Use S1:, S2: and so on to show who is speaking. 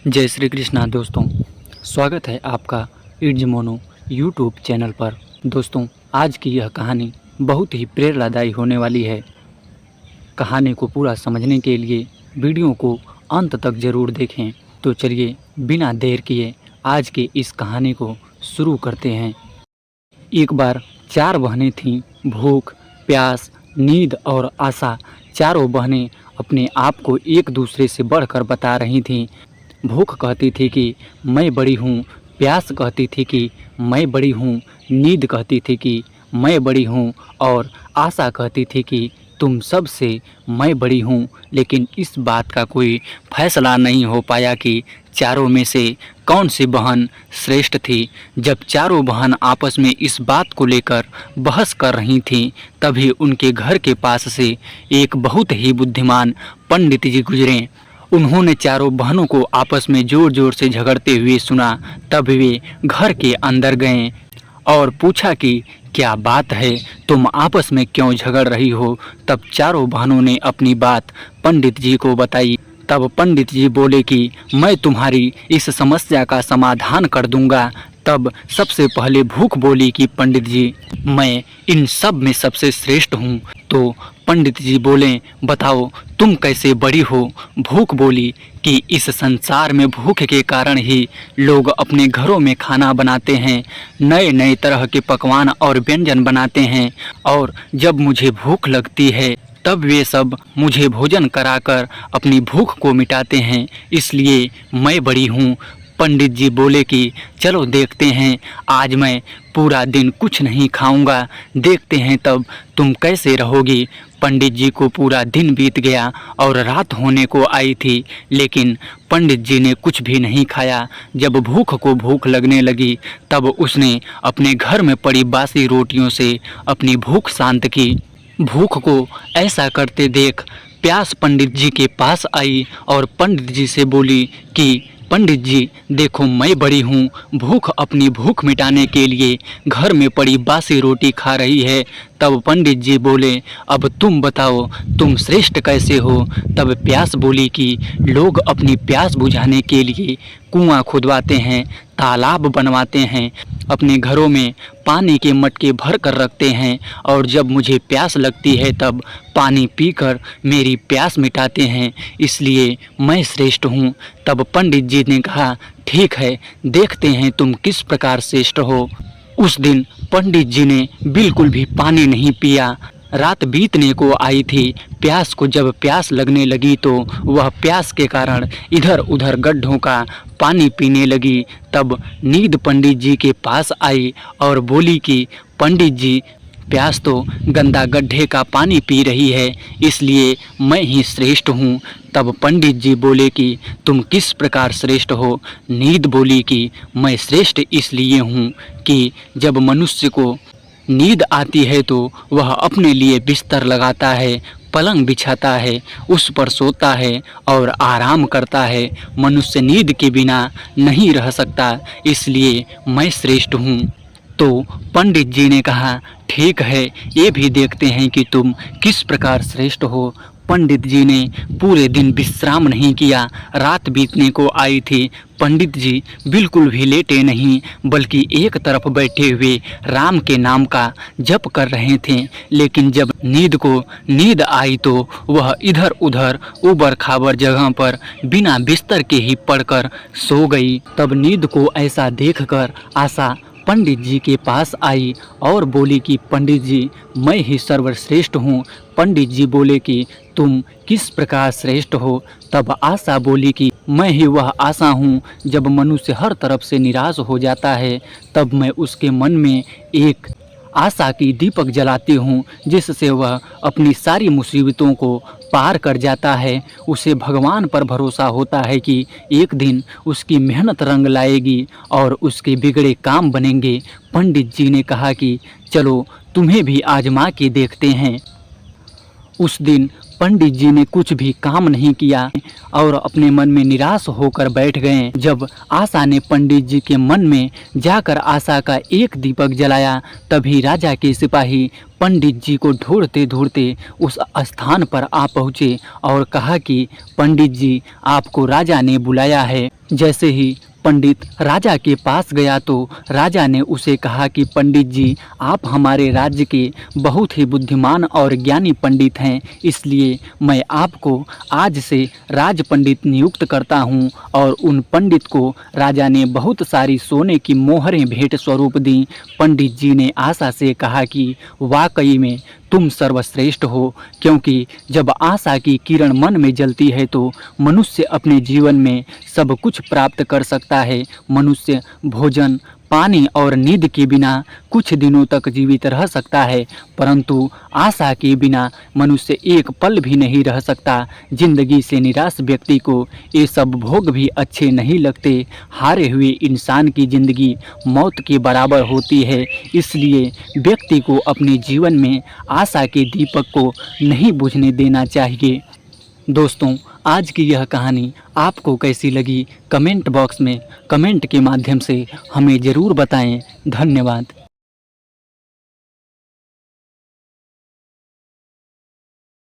S1: जय श्री कृष्णा दोस्तों, स्वागत है आपका इट्स मोनो यूट्यूब चैनल पर। दोस्तों, आज की यह कहानी बहुत ही प्रेरणादायी होने वाली है। कहानी को पूरा समझने के लिए वीडियो को अंत तक ज़रूर देखें। तो चलिए बिना देर किए आज की इस कहानी को शुरू करते हैं। एक बार 4 बहनें थीं। भूख, प्यास, नींद और आशा, चारों बहनें अपने आप को एक दूसरे से बढ़कर बता रही थीं। भूख कहती थी कि मैं बड़ी हूँ, प्यास कहती थी कि मैं बड़ी हूँ, नींद कहती थी कि मैं बड़ी हूँ और आशा कहती थी कि तुम सब से मैं बड़ी हूँ। लेकिन इस बात का कोई फैसला नहीं हो पाया कि चारों में से कौन सी बहन श्रेष्ठ थी। जब चारों बहन आपस में इस बात को लेकर बहस कर रही थीं, तभी उनके घर के पास से एक बहुत ही बुद्धिमान पंडित जी गुजरे। उन्होंने चारों बहनों को आपस में जोर जोर से झगड़ते हुए सुना। तब वे घर के अंदर गए और पूछा कि क्या बात है, तुम आपस में क्यों झगड़ रही हो। तब चारों बहनों ने अपनी बात पंडित जी को बताई। तब पंडित जी बोले कि मैं तुम्हारी इस समस्या का समाधान कर दूंगा। तब सबसे पहले भूख बोली कि पंडित जी, मैं इन सब में सबसे श्रेष्ठ हूँ। तो पंडित जी बोले, बताओ तुम कैसे बड़ी हो। भूख बोली कि इस संसार में भूख के कारण ही लोग अपने घरों में खाना बनाते हैं, नए नए तरह के पकवान और व्यंजन बनाते हैं, और जब मुझे भूख लगती है तब वे सब मुझे भोजन कराकर अपनी भूख को मिटाते हैं, इसलिए मैं बड़ी हूँ। पंडित जी बोले कि चलो देखते हैं, आज मैं पूरा दिन कुछ नहीं खाऊंगा, देखते हैं तब तुम कैसे रहोगी। पंडित जी को पूरा दिन बीत गया और रात होने को आई थी, लेकिन पंडित जी ने कुछ भी नहीं खाया। जब भूख को भूख लगने लगी तब उसने अपने घर में पड़ी बासी रोटियों से अपनी भूख शांत की। भूख को ऐसा करते देख प्यास पंडित जी के पास आई और पंडित जी से बोली कि पंडित जी देखो, मैं बड़ी हूँ, भूख अपनी भूख मिटाने के लिए घर में पड़ी बासी रोटी खा रही है। तब पंडित जी बोले, अब तुम बताओ तुम श्रेष्ठ कैसे हो। तब प्यास बोली कि लोग अपनी प्यास बुझाने के लिए कुआं खुदवाते हैं, तालाब बनवाते हैं, अपने घरों में पानी के मटके भर कर रखते हैं, और जब मुझे प्यास लगती है तब पानी पीकर मेरी प्यास मिटाते हैं, इसलिए मैं श्रेष्ठ हूँ। तब पंडित जी ने कहा, ठीक है, देखते हैं तुम किस प्रकार श्रेष्ठ हो। उस दिन पंडित जी ने बिल्कुल भी पानी नहीं पिया। रात बीतने को आई थी। प्यास को जब प्यास लगने लगी तो वह प्यास के कारण इधर उधर गड्ढों का पानी पीने लगी। तब नींद पंडित जी के पास आई और बोली कि पंडित जी, प्यास तो गंदा गड्ढे का पानी पी रही है, इसलिए मैं ही श्रेष्ठ हूँ। तब पंडित जी बोले कि तुम किस प्रकार श्रेष्ठ हो। नींद बोली कि मैं श्रेष्ठ इसलिए हूँ कि जब मनुष्य को नींद आती है तो वह अपने लिए बिस्तर लगाता है, पलंग बिछाता है, उस पर सोता है और आराम करता है। मनुष्य नींद के बिना नहीं रह सकता, इसलिए मैं श्रेष्ठ हूँ। तो पंडित जी ने कहा, ठीक है, ये भी देखते हैं कि तुम किस प्रकार श्रेष्ठ हो। पंडित जी ने पूरे दिन विश्राम नहीं किया। रात बीतने को आई थी। पंडित जी बिल्कुल भी लेटे नहीं, बल्कि एक तरफ बैठे हुए राम के नाम का जप कर रहे थे। लेकिन जब नींद आई तो वह इधर उधर ऊबड़ खाबड़ जगह पर बिना बिस्तर के ही पड़कर सो गई। तब नींद को ऐसा देखकर आशा पंडित जी के पास आई और बोली कि पंडित जी, मैं ही सर्वश्रेष्ठ हूँ। पंडित जी बोले कि तुम किस प्रकार श्रेष्ठ हो। तब आशा बोली कि मैं ही वह आशा हूँ, जब मनुष्य हर तरफ से निराश हो जाता है तब मैं उसके मन में एक आशा की दीपक जलाती हूँ, जिससे वह अपनी सारी मुसीबतों को पार कर जाता है। उसे भगवान पर भरोसा होता है कि एक दिन उसकी मेहनत रंग लाएगी और उसके बिगड़े काम बनेंगे। पंडित जी ने कहा कि चलो तुम्हें भी आजमा के देखते हैं। उस दिन पंडित जी ने कुछ भी काम नहीं किया और अपने मन में निराश होकर बैठ गए। जब आशा ने पंडित जी के मन में जाकर आशा का एक दीपक जलाया, तभी राजा के सिपाही पंडित जी को ढूंढते ढूंढते उस स्थान पर आ पहुँचे और कहा कि पंडित जी, आपको राजा ने बुलाया है। जैसे ही पंडित राजा के पास गया तो राजा ने उसे कहा कि पंडित जी, आप हमारे राज्य के बहुत ही बुद्धिमान और ज्ञानी पंडित हैं, इसलिए मैं आपको आज से राज पंडित नियुक्त करता हूं। और उन पंडित को राजा ने बहुत सारी सोने की मोहरें भेंट स्वरूप दी। पंडित जी ने आशा से कहा कि वाकई में तुम सर्वश्रेष्ठ हो, क्योंकि जब आशा की किरण मन में जलती है तो मनुष्य अपने जीवन में सब कुछ प्राप्त कर सकता है। मनुष्य भोजन, पानी और नींद के बिना कुछ दिनों तक जीवित रह सकता है, परंतु आशा के बिना मनुष्य एक पल भी नहीं रह सकता। जिंदगी से निराश व्यक्ति को ये सब भोग भी अच्छे नहीं लगते। हारे हुए इंसान की जिंदगी मौत के बराबर होती है, इसलिए व्यक्ति को अपने जीवन में आशा के दीपक को नहीं बुझने देना चाहिए। दोस्तों, आज की यह कहानी आपको कैसी लगी, कमेंट बॉक्स में कमेंट के माध्यम से हमें ज़रूर बताएं। धन्यवाद।